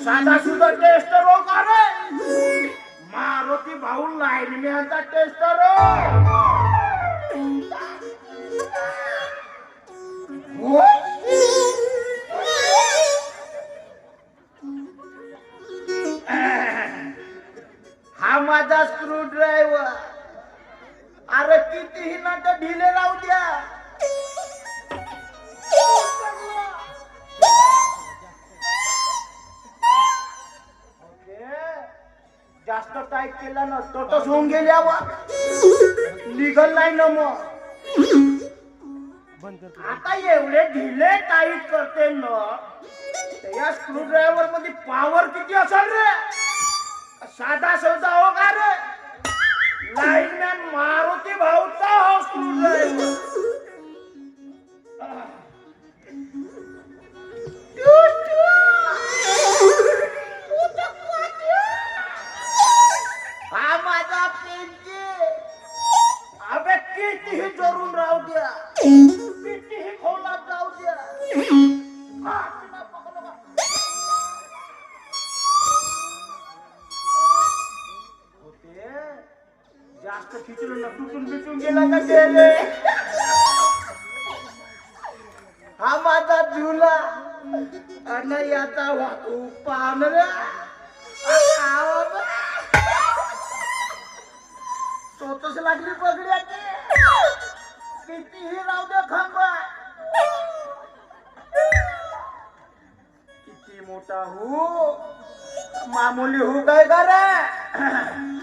साधा सुद्धा टेस्टर हो का रे? मारुती भाऊ लाईन मी आता टेस्टर हो. हा माझा स्क्रू ड्रायव्हर. अरे कितीही नट ढिले राहू द्या. जास्त टाईट केला ना तोटच होऊन गेल्यावर लिगल नाही ना मग. आता एवढे ढिले टाईट करते ना या स्क्रू ड्रायव्हर मध्ये पॉवर किती असेल रे? साधा सौदा हो का रे? लाईनमॅन मारुती भाऊचा हो स्क्रू ड्रायव्हर. हा माझा पेंचे. अबे कितीही जोरून राहू द्या, कितीही खोलात जाऊ द्या. जास्त खिचलं ना तुटून बिटून गेला का गेले. हा माझा झुला आणि याचा वाटू पाहण रे. तोच लागली पगड्याची. कितीही राहू दे खांबा. किती मोठा हो मामुली हो काय का रे.